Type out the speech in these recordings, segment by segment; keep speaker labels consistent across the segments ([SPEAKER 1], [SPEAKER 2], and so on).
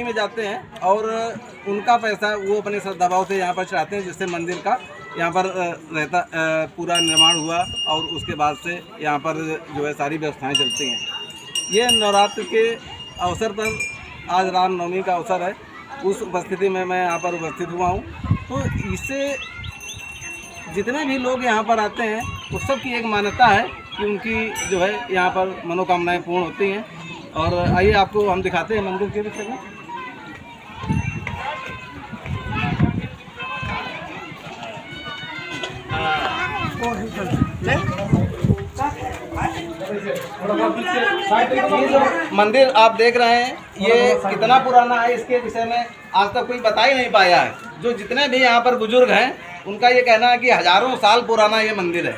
[SPEAKER 1] में जाते हैं और उनका पैसा वो अपने दबाव से यहाँ पर चढ़ाते हैं, जिससे मंदिर का यहाँ पर पूरा निर्माण हुआ और उसके बाद से यहाँ पर जो है सारी व्यवस्थाएं चलती हैं। ये नवरात्र के अवसर पर आज रामनवमी का अवसर है, उस उपस्थिति में मैं यहाँ पर उपस्थित हुआ हूँ। तो इससे जितने भी लोग यहाँ पर आते हैं उस सब की एक मान्यता है कि उनकी जो है यहाँ पर मनोकामनाएं पूर्ण होती हैं। और आइए आपको हम दिखाते हैं मंदिर के विषय में। ये जो मंदिर आप देख रहे हैं ये कितना पुराना है, इसके विषय में आज तक कोई बता ही नहीं पाया है। जो जितने भी यहाँ पर बुजुर्ग हैं उनका ये कहना है कि हजारों साल पुराना ये मंदिर है।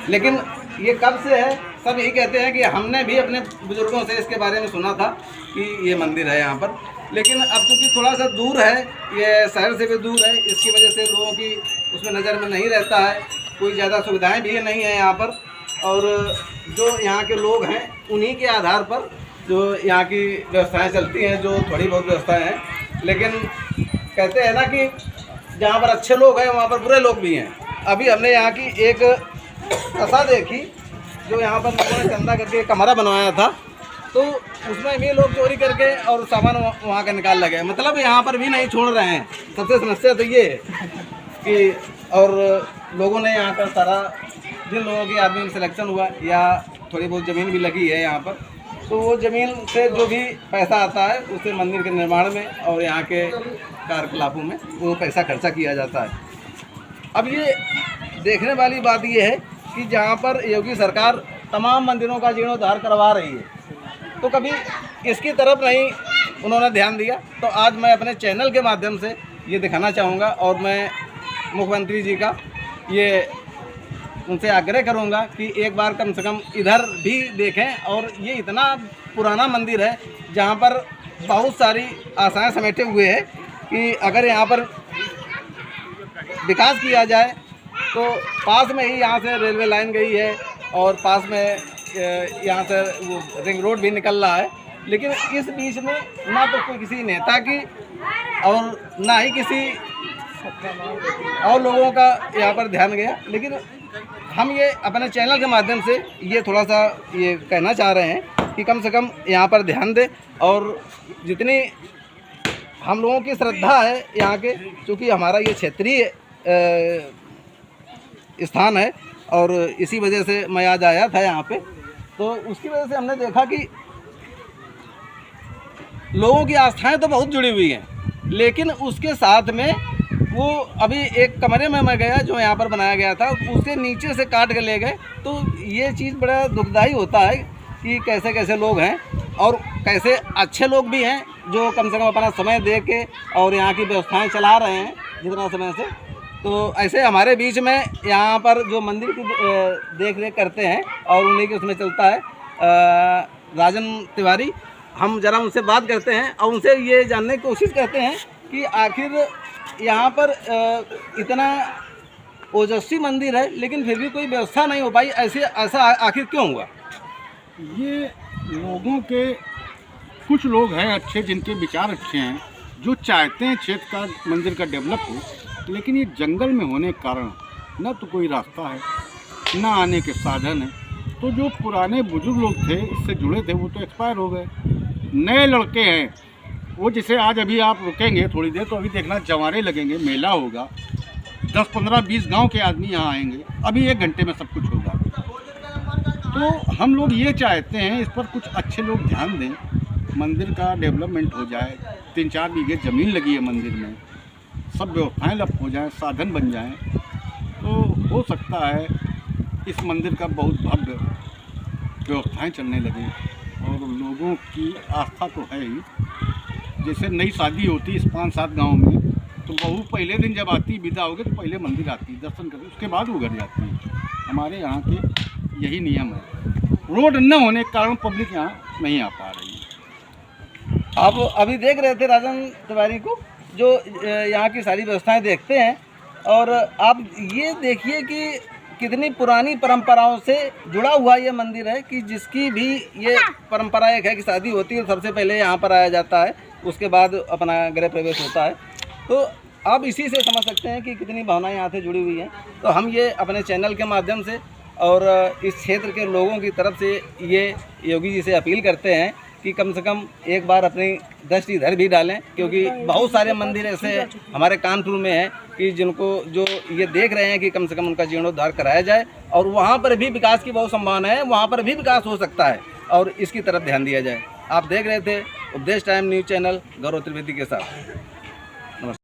[SPEAKER 1] लेकिन ये कब से है, सब यही कहते हैं कि हमने भी अपने बुजुर्गों से इसके बारे में सुना था कि ये मंदिर है यहाँ पर। लेकिन अब चूँकि थोड़ा सा दूर है, ये शहर से भी दूर है, इसकी वजह से लोगों की उसमें नज़र में नहीं रहता है, कोई ज़्यादा सुविधाएं भी नहीं है यहाँ पर। और जो यहाँ के लोग हैं उन्हीं के आधार पर जो यहाँ की व्यवस्थाएं चलती हैं, जो थोड़ी बहुत व्यवस्थाएं हैं। लेकिन कहते हैं ना कि जहाँ पर अच्छे लोग हैं वहाँ पर बुरे लोग भी हैं। अभी हमने यहाँ की एक कसा देखी जो यहाँ पर लोगों ने चंदा करके कमरा बनवाया था, तो उसमें भी लोग चोरी करके और सामान वहाँ का निकाल लगे। मतलब यहाँ पर भी नहीं छोड़ रहे हैं। सबसे समस्या तो ये है कि और लोगों ने यहाँ पर सारा जिन लोगों की आदमी सिलेक्शन हुआ या थोड़ी बहुत ज़मीन भी लगी है यहाँ पर, तो वो ज़मीन से जो भी पैसा आता है उससे मंदिर के निर्माण में और यहाँ के कार्यकलापों में वो पैसा खर्चा किया जाता है। अब ये देखने वाली बात ये है कि जहाँ पर योगी सरकार तमाम मंदिरों का जीर्णोद्धार करवा रही है, तो कभी इसकी तरफ नहीं उन्होंने ध्यान दिया। तो आज मैं अपने चैनल के माध्यम से ये दिखाना चाहूँगा और मैं मुख्यमंत्री जी का ये उनसे आग्रह करूँगा कि एक बार कम से कम इधर भी देखें। और ये इतना पुराना मंदिर है जहाँ पर बहुत सारी आशाएं समेटे हुए हैं कि अगर यहाँ पर विकास किया जाए तो पास में ही यहाँ से रेलवे लाइन गई है और पास में यहाँ से वो रिंग रोड भी निकल रहा है। लेकिन इस बीच में ना तो कोई किसी नेता की और ना ही किसी और लोगों का यहाँ पर ध्यान गया। लेकिन हम ये अपने चैनल के माध्यम से ये थोड़ा सा ये कहना चाह रहे हैं कि कम से कम यहाँ पर ध्यान दें। और जितनी हम लोगों की श्रद्धा है यहाँ के, क्योंकि हमारा ये क्षेत्रीय स्थान है और इसी वजह से मैं आज आया था यहाँ पे, तो उसकी वजह से हमने देखा कि लोगों की आस्थाएं तो बहुत जुड़ी हुई हैं, लेकिन उसके साथ में वो अभी एक कमरे में मैं गया जो यहाँ पर बनाया गया था, उसके नीचे से काट के ले गए। तो ये चीज़ बड़ा दुखदाई होता है कि कैसे कैसे लोग हैं और कैसे अच्छे लोग भी हैं जो कम से कम अपना समय दे के और यहाँ की व्यवस्थाएं चला रहे हैं जितना समय से। तो ऐसे हमारे बीच में यहाँ पर जो मंदिर की देख रेख करते हैं और उन्हीं के उसमें चलता है राजन तिवारी। हम ज़रा उनसे बात करते हैं और उनसे ये जानने की कोशिश करते हैं कि आखिर यहाँ पर इतना ओजस्वी मंदिर है लेकिन फिर भी कोई व्यवस्था नहीं हो पाई, ऐसा आखिर क्यों हुआ?
[SPEAKER 2] ये लोगों के कुछ लोग हैं अच्छे, जिनके विचार अच्छे हैं, जो चाहते हैं क्षेत्र का मंदिर का डेवलप हो, लेकिन ये जंगल में होने के कारण न तो कोई रास्ता है ना आने के साधन है। तो जो पुराने बुजुर्ग लोग थे इससे जुड़े थे वो तो एक्सपायर हो गए। नए लड़के हैं वो, जिसे आज अभी आप रुकेंगे थोड़ी देर तो अभी देखना जवारे लगेंगे, मेला होगा, 10, 15, 20 गांव के आदमी यहाँ आएंगे, अभी 1 घंटे में सब कुछ होगा। तो हम लोग ये चाहते हैं इस पर कुछ अच्छे लोग ध्यान दें, मंदिर का डेवलपमेंट हो जाए। 3-4 बीघे ज़मीन लगी है मंदिर में, सब व्यवस्थाएं लप हो जाएं, साधन बन जाएं, तो हो सकता है इस मंदिर का बहुत भव्य व्यवस्थाएं चलने लगें। और लोगों की आस्था तो है ही, जैसे नई शादी होती है इस 5-7 गाँव में, तो बहू पहले दिन जब आती विदा होगी तो पहले मंदिर आती है, दर्शन करके उसके बाद वो घर जाती है। हमारे यहाँ के यही नियम है। रोड न होने के कारण पब्लिक यहाँ नहीं आ पा रही है।
[SPEAKER 1] आप अभी देख रहे थे राजन तिवारी को जो यहाँ की सारी व्यवस्थाएं देखते हैं, और आप ये देखिए कि कितनी पुरानी परंपराओं से जुड़ा हुआ ये मंदिर है कि जिसकी भी ये परंपरा एक है कि शादी होती है सबसे पहले यहाँ पर आया जाता है, उसके बाद अपना गृह प्रवेश होता है। तो आप इसी से समझ सकते हैं कि कितनी भावनाएं यहाँ से जुड़ी हुई हैं। तो हम ये अपने चैनल के माध्यम से और इस क्षेत्र के लोगों की तरफ से ये योगी जी से अपील करते हैं कि कम से कम एक बार अपनी दृष्टि इधर भी डालें, क्योंकि बहुत सारे मंदिर ऐसे हमारे कानपुर में हैं कि जिनको जो ये देख रहे हैं कि कम से कम उनका जीर्णोद्धार कराया जाए, और वहाँ पर भी विकास की बहुत संभावना है, वहाँ पर भी विकास हो सकता है और इसकी तरफ ध्यान दिया जाए। आप देख रहे थे उपदेश टाइम न्यूज़ चैनल गौरव त्रिवेदी के साथ।